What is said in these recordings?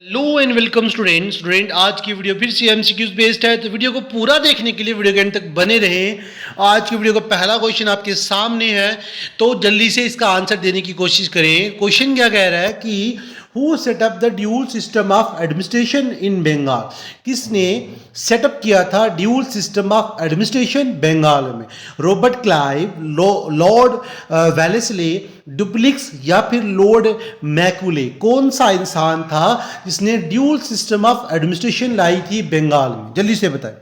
Hello and welcome student आज की video फिर से एमसीक्यूज बेस्ड है। तो वीडियो को पूरा देखने के लिए वीडियो के एंड तक बने रहें। आज की वीडियो का पहला क्वेश्चन आपके सामने है, तो जल्दी से इसका आंसर देने की कोशिश करें। क्वेश्चन क्या कह रहा है कि who set up the dual system of administration in Bengal. किसने सेटअप किया था dual system of administration Bengal में? Robert Clive, Lord Wellesley, Dupleix या फिर लॉर्ड मैकुले? कौन सा इंसान था जिसने ड्यूल सिस्टम ऑफ एडमिनिस्ट्रेशन लाई थी बंगाल में? जल्दी से बताएं,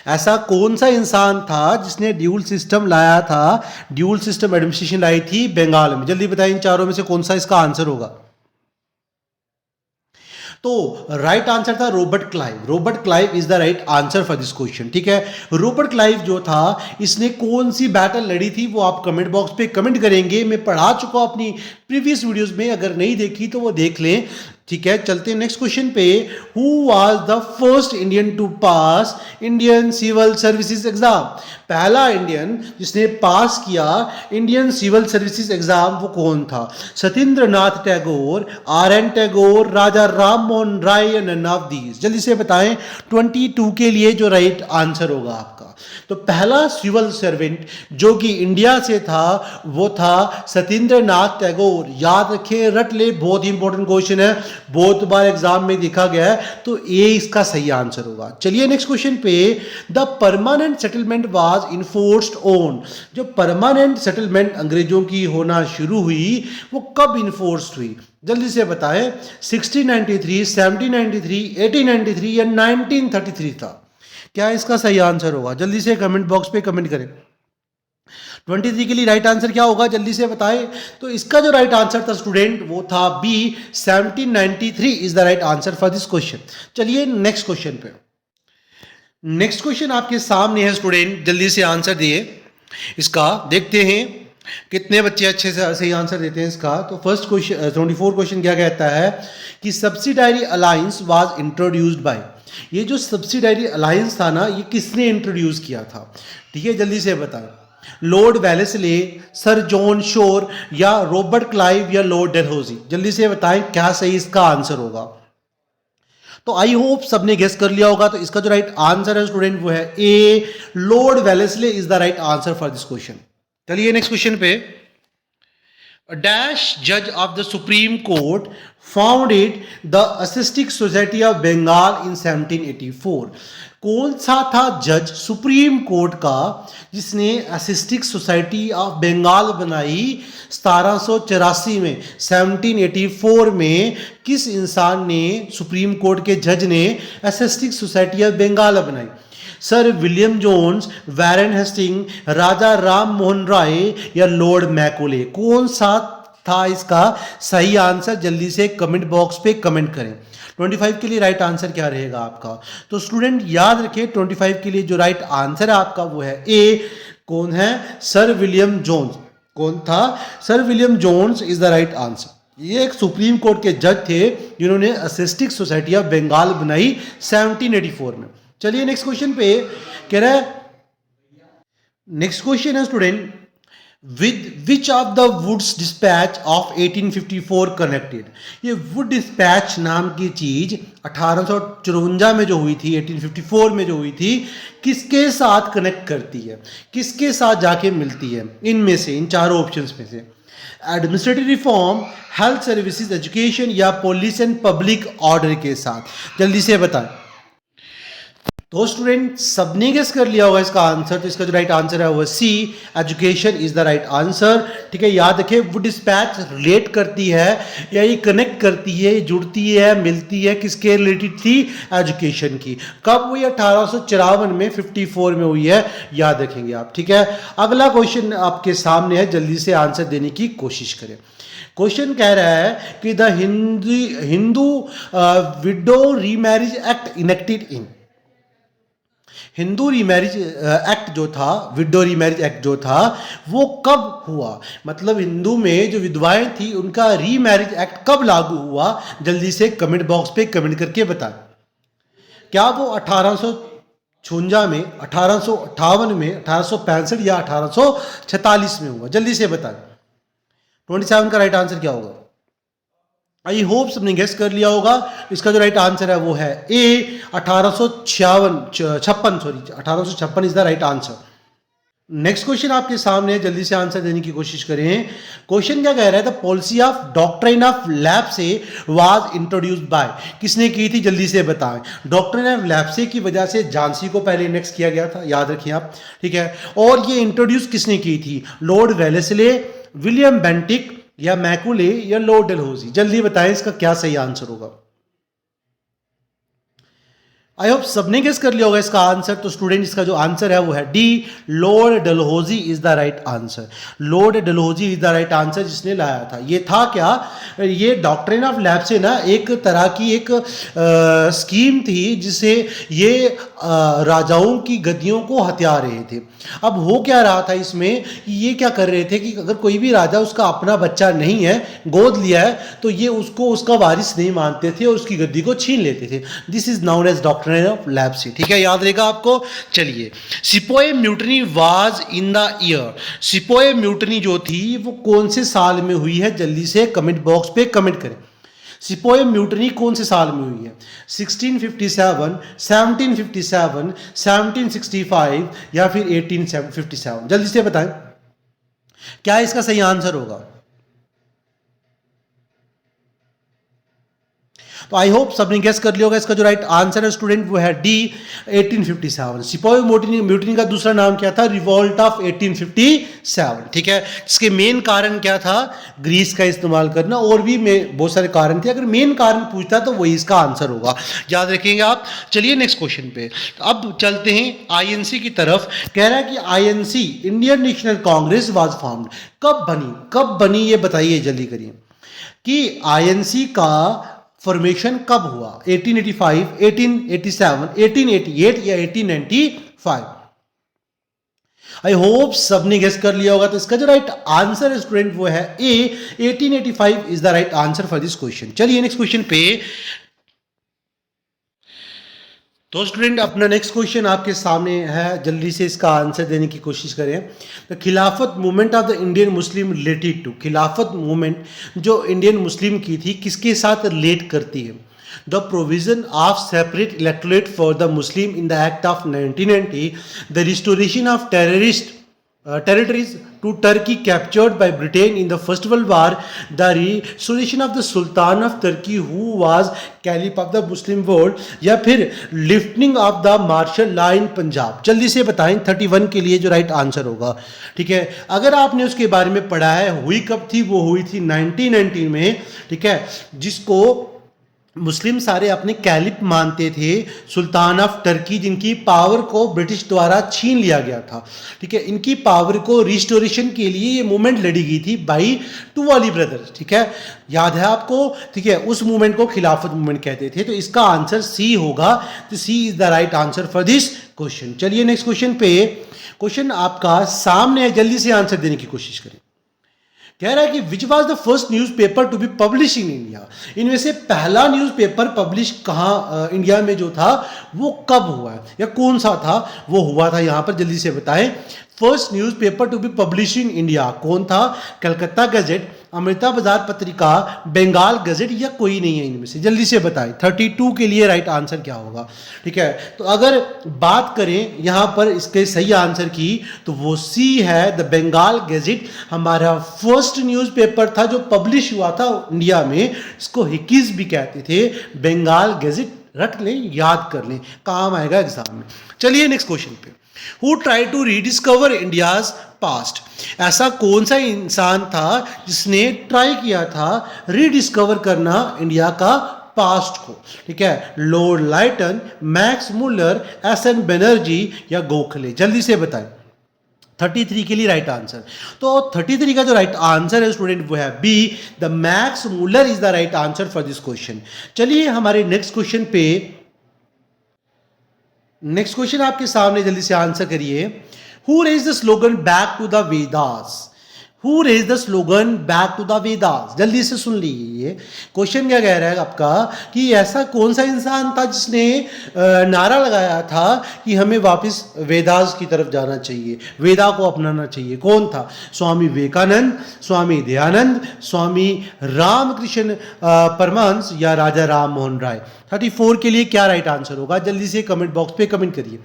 ऐसा कौन सा इंसान था जिसने ड्यूल सिस्टम लाया था, ड्यूल सिस्टम एडमिनिस्ट्रेशन लाई थी बंगाल में? जल्दी बताएं, इन चारों में से कौन सा इसका आंसर होगा? तो राइट आंसर था Robert Clive. Robert Clive is the right answer for this question. ठीक है, रॉबर्ट क्लाइव जो था, इसने कौन सी बैटल लड़ी थी वो आप कमेंट बॉक्स पे कमेंट करेंगे। मैं पढ़ा चुका हूं अपनी प्रीवियस वीडियोस में, अगर नहीं देखी तो वो देख लें। ठीक है, चलते हैं नेक्स्ट क्वेश्चन पे। Who was the first Indian to pass Indian civil services exam? पहला इंडियन जिसने पास किया इंडियन सिविल सर्विसेज एग्जाम वो कौन था? सत्येंद्र नाथ टैगोर, आर एन टैगोर, राजा राम मोहन राय या नन ऑफ दीज? जल्दी से बताएं 22 के लिए जो राइट आंसर होगा आपका। तो पहला सिविल सर्वेंट जो कि इंडिया से था वो था सत्येंद्र नाथ टैगोर। याद रखें, रट ले, बहुत ही इंपॉर्टेंट क्वेश्चन है, बहुत बार एग्जाम में देखा गया है, तो ये इसका सही आंसर होगा। चलिए नेक्स्ट क्वेश्चन पे। The permanent settlement was enforced on. जो परमानेंट सेटलमेंट अंग्रेजों की होना शुरू हुई वो कब इन्फोर्स्ड हुई? जल्दी से बताएं, 1693, 1793, 1893 या 1933 था? क्या इसका सही आंसर होगा? जल्दी से कमेंट बॉक्स पे कमेंट करें। 23 के लिए राइट आंसर क्या होगा? जल्दी से बताएं। तो इसका जो राइट आंसर था स्टूडेंट वो था B, 1793 is the right answer for this question. चलिए नेक्स्ट क्वेश्चन पे। नेक्स्ट क्वेश्चन आपके सामने है स्टूडेंट, जल्दी से आंसर दिए इसका। देखते हैं कितने बच्चे अच्छे से सही आंसर देते हैं इसका। तो फर्स्ट क्वेश्चन 24 क्वेश्चन क्या कहता है कि subsidiary alliance was introduced bye. ये जो सब्सिडायरी अलायंस था ना, ये किसने इंट्रोड्यूस किया था? ठीक है, जल्दी से बताएं। Lord Wellesley, sir John Shore या रॉबर्ट क्लाइव या लॉर्ड डलहौजी? जल्दी से बताएं क्या सही इसका आंसर होगा। तो आई होप सबने गेस कर लिया होगा। तो इसका जो राइट आंसर है स्टूडेंट वो है A, lord Wellesley is the right answer for this question. चलिए नेक्स्ट क्वेश्चन पे। डैश जज of the supreme court founded the Asiatic society of Bengal in 1784। कौन सा था जज सुप्रीम कोर्ट का जिसने असिस्टिक सोसाइटी ऑफ बंगाल बनाई 1784 में? 1784 में किस इंसान ने, सुप्रीम कोर्ट के जज ने असिस्टिक सोसाइटी ऑफ बंगाल बनाई? Sir William Jones, Warren Hasting, Raja Ram Mohan Roy या लॉर्ड मैकोले? कौन सा था इसका सही आंसर? जल्दी से कमेंट बॉक्स पे कमेंट करें। 25 के लिए राइट आंसर क्या रहेगा आपका? तो स्टूडेंट याद रखें, 25 के लिए जो राइट आंसर है आपका वो है ए। कौन है? Sir William Jones. कौन था? Sir William Jones is the right answer. ये एक सुप्रीम कोर्ट के जज थे जिन्होंने असिस्टिक सोसाइटी ऑफ बंगाल बनाई 1784 में। चलिए नेक्स्ट क्वेश्चन पे कह रहा है, नेक्स्ट क्वेश्चन है student, with which of the Wood's dispatch of 1854 connected. ये वुड डिस्पैच नाम की चीज 1854 में जो हुई थी, 1854 में जो हुई थी, किसके साथ कनेक्ट करती है, किसके साथ जाके मिलती है? इनमें से, इन चारों ऑप्शंस में से। Administrative reform, health services, education या पुलिस एंड पब्लिक ऑर्डर के साथ? जल्दी से बताएं। तो स्टूडेंट सबने गेस कर लिया होगा इसका आंसर। तो इसका जो राइट आंसर है वो C, education is the right answer. ठीक है, याद रखें, वुड डिस्पैच रिलेट करती है या ये कनेक्ट करती है, जुड़ती है, मिलती है, किसके रिलेटेड थी? एजुकेशन की। कब हुई? 1854 में, 54 में हुई है, याद रखेंगे आप। ठीक है, अगला क्वेश्चन आपके सामने है, जल्दी से आंसर देने की कोशिश करें। क्वेश्चन कह रहा है कि the Hindu window remarriage act enacted in. Hindu remarriage act जो था, विडो रीमैरिज एक्ट जो था, वो कब हुआ? मतलब हिंदू में जो विधवाएं थी उनका रीमैरिज एक्ट कब लागू हुआ? जल्दी से कमेंट बॉक्स पे कमेंट करके बताएं। क्या वो 1856 में, 1858 में, 1865 या 1846 में हुआ? जल्दी से बताएं। 27 का राइट आंसर क्या होगा? आई होप सबने गेस कर लिया होगा। इसका जो राइट आंसर है वो है ए 1856 sorry 1856 is the right answer. Next question आपके सामने है, जल्दी से आंसर देने की कोशिश करें। क्वेश्चन क्या कह रहा है, the policy of doctrine of lapse was introduced by, किसने की थी जल्दी से बताएं। डॉक्ट्रिन ऑफ लैप्से की वजह से झांसी को पहले इंडेक्स किया गया था, याद रखिए आप, ठीक है। और ये इंट्रोड्यूस किसने की थी, लॉर्ड वेलेस्ले, विलियम बेंटिक या मैकुले या लॉर्ड डलहौजी। जल्दी बताएं इसका क्या सही आंसर होगा। आई होप सबने गेस कर लिया होगा इसका आंसर। तो स्टूडेंट इसका जो आंसर है वो है D, Lord Dalhousie is the right answer. Lord Dalhousie is the right answer जिसने लाया था। ये था क्या, ये डॉक्ट्रिन ऑफ लैप्से ना एक तरह की एक स्कीम थी जिसे ये राजाओं की गद्दियों को हथिया रहे थे। अब हो क्या रहा था इसमें, ये क्या कर रहे थे कि अगर कोई भी राजा उसका अपना बच्चा नहीं है, गोद लिया है, तो ये उसको उसका वारिस नहीं मानते थे और उसकी गद्दी को छीन लेते थे। This is known as doctrine of lapse, ठीक है, याद रहेगा आपको। चलिए, sepoy mutiny was in the year, sepoy mutiny जो थी वो कौन से साल में हुई है, जल्दी से कमेंट बॉक्स पे कमेंट करें। सिपोय म्यूटनी कौन से साल में हुई है, 1657, 1757, 1765 या फिर 1857, जल्दी से बताएं क्या इसका सही आंसर होगा। तो आई होप सबने गेस कर लिया होगा। इसका जो राइट आंसर है स्टूडेंट वो है डी, 1857। सिपोय म्यूटनी का दूसरा नाम क्या था, रिवॉल्ट ऑफ 1857, ठीक है। इसके मेन कारण क्या था, ग्रीस का इस्तेमाल करना, और भी बहुत सारे कारण थे। अगर मेन कारण पूछता तो वही इसका आंसर होगा, याद रखेंगे आप। चलिए नेक्स्ट क्वेश्चन पे अब चलते हैं आईएनसी की तरफ। कह रहा है कि INC, Indian national Congress was found, कब बनी ये बताइए जल्दी करिए कि आईएनसी का फॉर्मेशन कब हुआ, 1885, 1887, 1888 या 1895। आई होप सबने गेस कर लिया होगा। तो इसका जो राइट आंसर है स्टूडेंट वो है ए, 1885 is the right answer for this question. चलिए नेक्स्ट क्वेश्चन पे। तो स्टूडेंट अपना नेक्स्ट क्वेश्चन आपके सामने है, जल्दी से इसका आंसर देने की कोशिश करें। The Khilafat movement of the Indian Muslim related to, Khilafat movement जो इंडियन मुस्लिम की थी किसके साथ रिलेट करती है। The provision of separate electorate for the Muslim in the act of 1990, the restoration of territories to Turkey captured by Britain in the First World War, the restoration of the Sultan of Turkey who was caliph of the Muslim world, या फिर lifting of the martial law in Punjab. जल्दी से बताएं 31 के लिए जो right answer होगा, ठीक है। अगर आपने उसके बारे में पढ़ा है, हुई कब थी, वो हुई थी 1919 में, ठीक है, जिसको मुस्लिम सारे अपने कैलिप मानते थे, सुल्तान ऑफ टर्की, जिनकी पावर को ब्रिटिश द्वारा छीन लिया गया था, ठीक है। इनकी पावर को रिस्टोरेशन के लिए ये मूवमेंट लड़ी गई थी बाई टूवाली ब्रदर्स, ठीक है, याद है आपको, ठीक है। उस मूवमेंट को खिलाफत मूवमेंट कहते थे। तो इसका आंसर सी होगा। तो C is the right answer for this question. चलिए नेक्स्ट क्वेश्चन पे, क्वेश्चन आपका सामने है, जल्दी से आंसर देने की कोशिश करें। कह रहा है कि which was the first news paper to be publish in India, इनमें से पहला न्यूज पेपर पब्लिश कहाँ इंडिया में जो था वो कब हुआ है या कौन सा था, वो हुआ था यहाँ पर, जल्दी से बताएं। First news paper to be publish in India कौन था, कलकत्ता गजेट, अमृता बाजार पत्रिका, बंगाल गजेट या कोई नहीं है इनमें से, जल्दी से बताएं। 32 के लिए राइट आंसर क्या होगा, ठीक है। तो अगर बात करें यहाँ पर इसके सही आंसर की तो वो सी है, द बंगाल गजेट हमारा फर्स्ट न्यूज़पेपर था जो पब्लिश हुआ था इंडिया में। इसको हिकीज भी कहते थे। बंगाल गजेट रट लें, याद कर लें, काम आएगा एग्जाम में। चलिए नेक्स्ट क्वेश्चन पे। Who tried to rediscover India's past? ऐसा कौन सा इंसान था जिसने ट्राई किया था रीडिस्कवर करना इंडिया का पास्ट को, ठीक है। लॉर्ड लाइटन, मैक्स मुलर, एस.एन. बनर्जी या गोखले, जल्दी से बताएं। 33 के लिए राइट आंसर। तो 33 का जो राइट आंसर है स्टूडेंट वो है B, the Max Muller is the right answer for this question. चलिए हमारे नेक्स्ट क्वेश्चन पे, नेक्स्ट क्वेश्चन आपके सामने, जल्दी से आंसर करिए। Who raise the slogan back to the Vedas, who raise the slogan back to the Vedas? जल्दी से सुन लीजिए, क्वेश्चन क्या कह रहा है आपका कि ऐसा कौन सा इंसान था जिसने नारा लगाया था कि हमें वापस वेदास की तरफ जाना चाहिए, वेदा को अपनाना चाहिए? कौन था? स्वामी विवेकानंद, स्वामी दयानंद, स्वामी रामकृष्ण परमहंस या राजा राम मोहन राय? 34 के लिए क्या राइट आंसर होगा? जल्दी से कमेंट बॉक्स पे कमेंट करिए।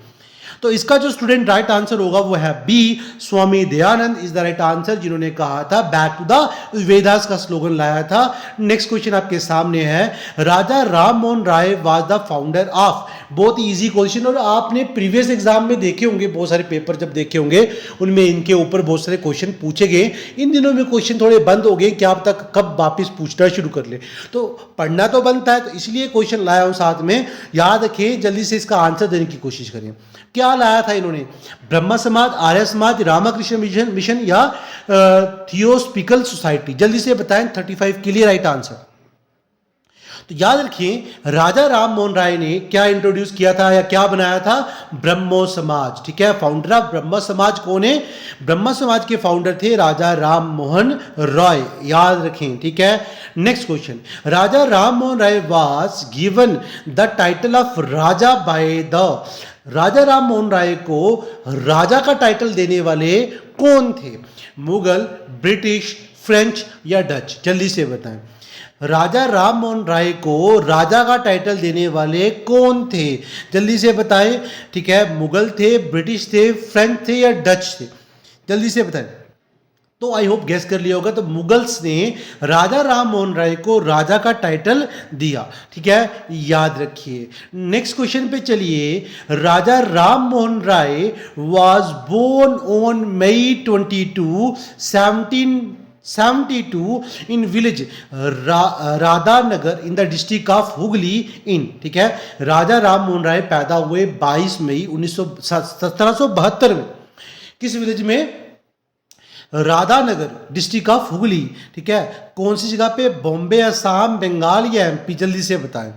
तो इसका जो स्टूडेंट राइट आंसर होगा वो है B, Swami Dayanand is the right answer, जिन्होंने कहा था बैक टू द वेदास का स्लोगन लाया था। नेक्स्ट क्वेश्चन आपके सामने है, राजा Ram Mohan Roy was the founder of? बहुत इजी क्वेश्चन, और आपने प्रीवियस एग्जाम में देखे होंगे, बहुत सारे पेपर जब देखे होंगे उनमें इनके ऊपर बहुत सारे क्वेश्चन पूछे गए। इन दिनों में क्वेश्चन थोड़े बंद हो गए, क्या अब तक कब वापिस पूछना शुरू कर ले, तो पढ़ना तो बनता है, तो इसलिए क्वेश्चन लाया हूं साथ में। याद रखें, जल्दी से इसका आंसर देने की कोशिश करें। क्या लाया था इन्होंने? ब्रह्म समाज, आर्य समाज, रामकृष्ण मिशन या थियोसॉफिकल सोसाइटी? जल्दी से बताएं, 35 के लिए राइट आंसर। तो याद रखिए, राजा राम मोहन राय ने क्या इंट्रोड्यूस किया था या क्या बनाया था? ब्रह्मो समाज। ठीक है, फाउंडर ऑफ ब्रह्म समाज कौन है? ब्रह्म समाज के फाउंडर थे राजा राम मोहन रॉय, याद रखें। ठीक है, next question, Raja Ram Mohan Roy was given the title of raja by the? Raja Ram Mohan Roy को राजा का टाइटल देने वाले कौन थे? मुगल, ब्रिटिश, फ्रेंच या डच? जल्दी से बताएं। राजा राम मोहन राय को राजा का टाइटल देने वाले कौन थे? जल्दी से बताएं। ठीक है, मुगल थे, ब्रिटिश थे, फ्रेंच थे या डच थे? जल्दी से बताएं। तो आई होप गैस कर लिया होगा, तो मुगल्स ने राजा राम मोहन राय को राजा का टाइटल दिया। ठीक है, याद रखिए। नेक्स्ट क्वेश्चन पे चलिए, Raja Ram Mohan Roy was born on May 22, 1772 in village Radhanagar in the district of Hooghly in? ठीक है, राजा राम मोहन राय पैदा हुए 22 मई 1772 में। किस विलेज में? Radhanagar, district of Hooghly. ठीक है, कौन सी जगह पे? बॉम्बे, असम, बंगाल या एमपी? जल्दी से बताएं।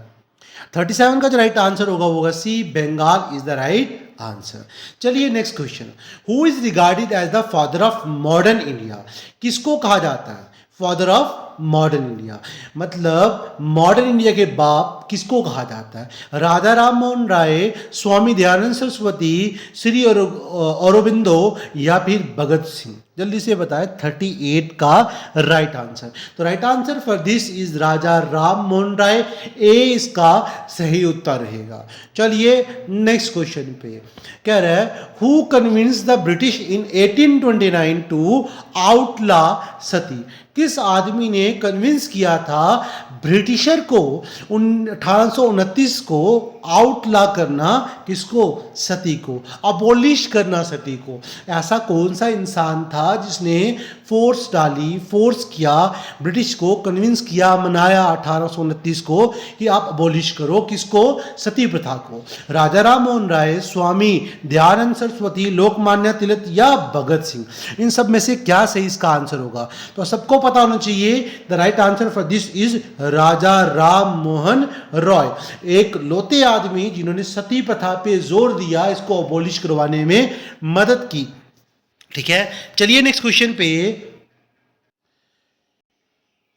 37 का जो राइट आंसर होगा वो होगा C, Bengal is the right answer. चलिए next question, who is regarded as the father of modern India? किसको कहा जाता है फादर ऑफ मॉडर्न इंडिया? मतलब मॉडर्न इंडिया के बाप किसको कहा जाता है? राजा राम मोहन राय, स्वामी दयानंद सरस्वती, श्री औरोबिंदो या फिर भगत सिंह? जल्दी से बताएं, 38 का राइट आंसर। तो right answer for this is Raja Ram Mohan Roy, A इसका सही उत्तर रहेगा। चलिए नेक्स्ट क्वेश्चन पे कह रहा है, who convince the British in 1829 to outlaw sati? किस आदमी ने कन्विंस किया था ब्रिटिशर को 1829 को आउटला करना? किसको? सती को, अबोलिश करना सती को। ऐसा कौन सा इंसान था जिसने फोर्स डाली, फोर्स किया, ब्रिटिश को कन्विंस किया, मनाया 1829 को कि आप अबोलिश करो? किसको? सती प्रथा को। राजा राम मोहन राय, स्वामी दयानंद सरस्वती, लोकमान्य तिलक या भगत सिंह? इन सब में से क्या सही इसका आंसर होगा? तो सबको पता होना चाहिए, the right answer for this is Raja Ram Mohan Roy, एक लौते आदमी जिन्होंने सती प्रथा पे जोर दिया, इसको अबोलिश करवाने में मदद की। ठीक है, चलिए नेक्स्ट क्वेश्चन पे।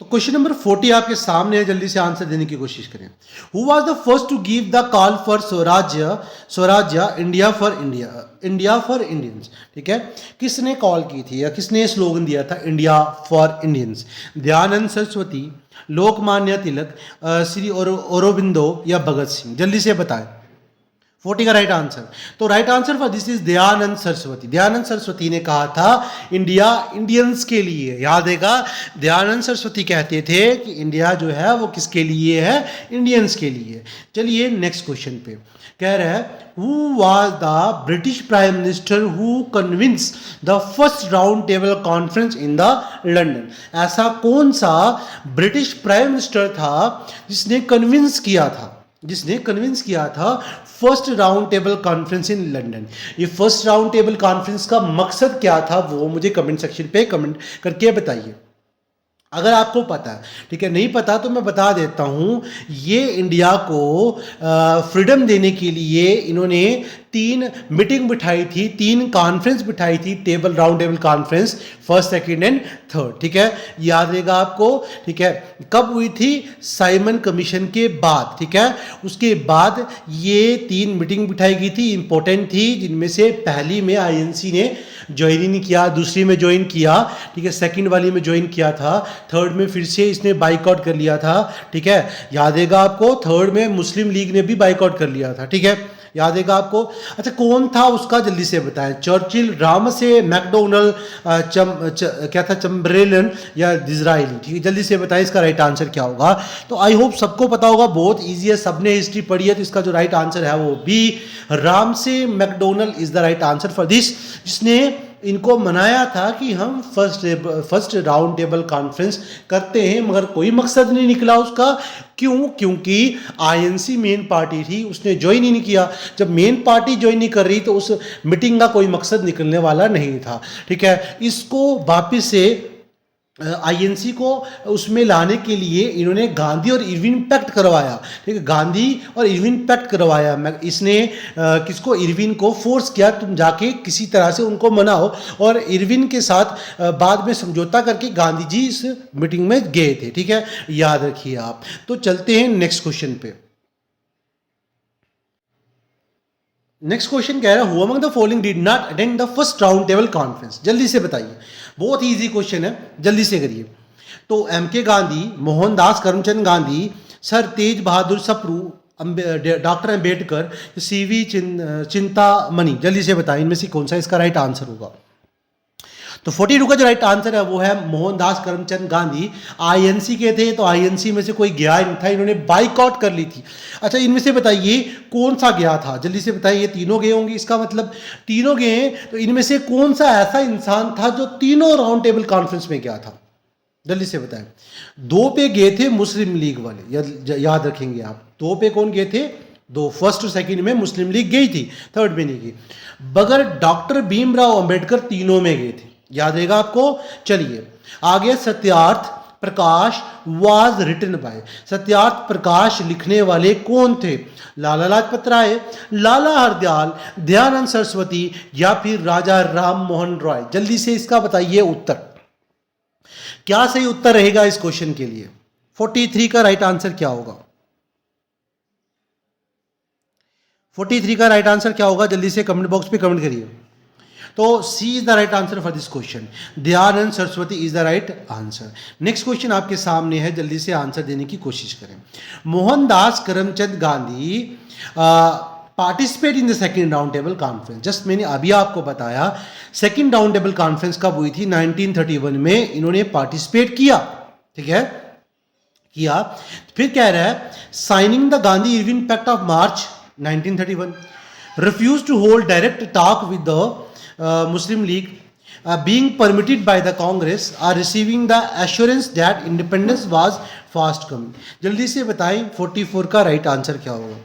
तो क्वेश्चन नंबर 40 आपके सामने है, जल्दी से आंसर देने की कोशिश करें। Who was the first to give the call for Swarajya India for Indians? ठीक है, किसने कॉल की थी या किसने स्लोगन दिया था India for Indians? Dayanand Saraswati, Lokmanya Tilak, Shri Aurobindo या भगत सिंह? जल्दी से बताएं। 40 का राइट आंसर। तो right answer for this is Dayanand Saraswati. Dayanand Saraswati ने कहा था इंडिया इंडियंस के लिए। याद देगा, दयानंद सरस्वती कहते थे कि इंडिया जो है वो किसके लिए है? इंडियंस के लिए। चलिए नेक्स्ट क्वेश्चन पे कह रहा है, who was the British prime minister who convince the first round table conference in the London? ऐसा कौन सा ब्रिटिश प्राइम मिनिस्टर था जिसने कन्विंस किया था first round table conference in London? ये फर्स्ट राउंड टेबल कॉन्फ्रेंस का मकसद क्या था वो मुझे कमेंट सेक्शन पे कमेंट करके बताइए, अगर आपको पता है। ठीक है, नहीं पता तो मैं बता देता हूँ। ये इंडिया को फ्रीडम देने के लिए इन्होंने तीन मीटिंग बिठाई थी, तीन कॉन्फ्रेंस बिठाई थी, table round table conference, first second and third, ठीक है, याद रहेगा आपको, ठीक है। कब हुई थी? साइमन कमीशन के बाद, ठीक है। उसके बाद ये तीन मीटिंग बिठाई गई थी, इंपॉर्टेंट थी, जिनमें से पहली में आईएनसी ने ज्वाइन ही नहीं किया, दूसरी में ज्वाइन किया, ठीक है, सेकंड वाली में ज्वाइन किया था, थर्ड में फिर से इसने बाइकआउट कर लिया था, ठीक है, याद रहेगा आपको। थर्ड में मुस्लिम लीग ने भी बाइकआउट कर लिया था, ठीक है, याद रहेगा आपको। अच्छा, कौन था उसका जल्दी से बताएं। चर्चिल, रामसे, मैकडोनल्ड, क्या था, चम्बरलेन या डिज़राइली, ठीक है, जल्दी से बताएं इसका राइट आंसर क्या होगा। तो आई होप सबको पता होगा, बहुत ईजी है, सबने हिस्ट्री पढ़ी है, तो इसका जो राइट आंसर है वो B, Ramsay MacDonald is the right answer for this, जिसने इनको मनाया था कि हम फर्स्ट राउंड टेबल कॉन्फ्रेंस करते हैं, मगर कोई मकसद नहीं निकला उसका। क्यों? क्योंकि आईएनसी मेन पार्टी थी, उसने ज्वाइन ही नहीं किया। जब मेन पार्टी ज्वाइन नहीं कर रही तो उस मीटिंग का कोई मकसद निकलने वाला नहीं था, ठीक है। इसको वापिस से आईएनसी को उसमें लाने के लिए इन्होंने गांधी और इरविन पैक्ट करवाया, ठीक है, गांधी और इरविन पैक्ट करवाया। इसने किसको? इरविन को फोर्स किया, तुम जाके किसी तरह से उनको मनाओ, और इरविन के साथ बाद में समझौता करके गांधी जी इस मीटिंग में गए थे, ठीक है, याद रखिए आप। तो चलते हैं नेक्स्ट क्वेश्चन पे। नेक्स्ट क्वेश्चन कह रहा है, who among the following did not attend the first round table conference. जल्दी से बताइए, बहुत ही इजी क्वेश्चन है, जल्दी से करिए। तो एमके गांधी, मोहनदास करमचंद गांधी, सर तेज बहादुर सप्रू, डॉक्टर अंबेडकर, सीवी चिंतामणि, जल्दी से बताइए इनमें से कौन सा इसका राइट आंसर होगा। तो 42 का जो राइट आंसर है वो है मोहनदास करमचंद गांधी। आईएनसी के थे, तो आईएनसी में से कोई गया नहीं था, इन्होंने बाइकआउट कर ली थी। अच्छा, इनमें से बताइए कौन सा गया था, जल्दी से बताइए। तीनों गए होंगे, इसका मतलब तीनों गए हैं, तो इनमें से कौन सा ऐसा इंसान था जो तीनों राउंड टेबल कॉन्फ्रेंस में गया था, जल्दी से बताएं। दो पे गए थे मुस्लिम लीग वाले, याद रखेंगे आप। दो पे कौन गए थे? दो, फर्स्ट और सेकंड में मुस्लिम लीग गई थी, थर्ड में नहीं गई। मगर डॉक्टर भीमराव अंबेडकर तीनों में गए थे, याद रहेगा आपको। चलिए आगे, Satyarth Prakash was written by, Satyarth Prakash लिखने वाले कौन थे? लाला लाजपत राय, लाला हरदयाल, दयानंद सरस्वती या फिर राजा राम मोहन रॉय। जल्दी से इसका बताइए उत्तर, क्या सही उत्तर रहेगा इस क्वेश्चन के लिए। 43 का राइट आंसर क्या होगा? 43 का राइट आंसर क्या होगा? जल्दी से कमेंट बॉक्स पे कमेंट करिए। तो C is the right answer for this question, Dayanand Saraswati is the right answer. Next question आपके सामने है, जल्दी से आंसर देने की कोशिश करें। Mohandas Karamchand Gandhi participate in the second round table conference. Just मैंने अभी आपको बताया सेकेंड राउंड टेबल कॉन्फ्रेंस कब हुई थी? 1931 में इन्होंने पार्टिसिपेट किया, ठीक है, किया। फिर कह रहा है signing the Gandhi Irwin pact of March 1931, refused to hold direct talk with the Muslim League, being permitted by the Congress, are receiving the assurance that independence was fast coming। जल्दी से बताएं 44 का राइट आंसर क्या होगा।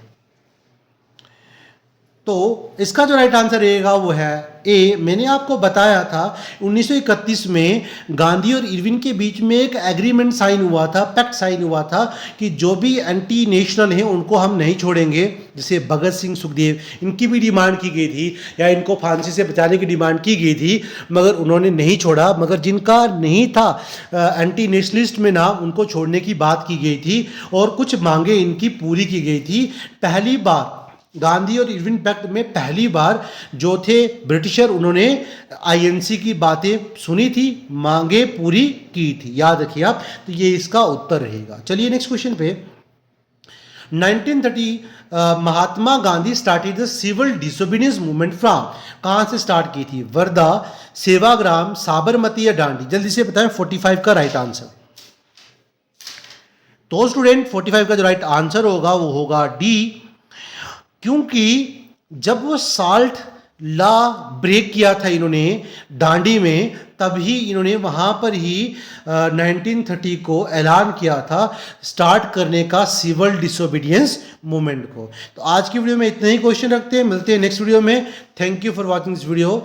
तो इसका जो right answer रहेगा वो है ए। मैंने आपको बताया था 1931 में गांधी और इरविन के बीच में एक एग्रीमेंट साइन हुआ था, पैक्ट साइन हुआ था कि जो भी एंटी नेशनल हैं उनको हम नहीं छोड़ेंगे। जैसे भगत सिंह, सुखदेव, इनकी भी डिमांड की गई थी या इनको फांसी से बचाने की डिमांड की गई थी, मगर उन्होंने नहीं छोड़ा। मगर जिनका नहीं था एंटी नेशनलिस्ट में नाम, उनको छोड़ने की बात की गई थी और कुछ मांगे इनकी पूरी की गई थी। पहली बार गांधी और इरविन पैक्ट में पहली बार जो थे ब्रिटिशर, उन्होंने आईएनसी की बातें सुनी थी, मांगे पूरी की थी, याद रखिए आप। तो ये इसका उत्तर रहेगा। चलिए नेक्स्ट क्वेश्चन पे। 1930 Mahatma Gandhi started the civil disobedience movement from, कहाँ से स्टार्ट की थी? वर्धा, सेवाग्राम, साबरमती या दांडी। जल्दी से बताएं 45 का राइट आंसर। तो स्टूडेंट 45 का जो राइट आंसर होगा वो होगा डी, क्योंकि जब वो साल्ट लॉ ब्रेक किया था इन्होंने दांडी में, तभी इन्होंने वहाँ पर ही 1930 को ऐलान किया था स्टार्ट करने का सिविल डिसोबीडियंस मूवमेंट को। तो आज की वीडियो में इतने ही क्वेश्चन रखते हैं, मिलते हैं नेक्स्ट वीडियो में। Thank you for watching this video.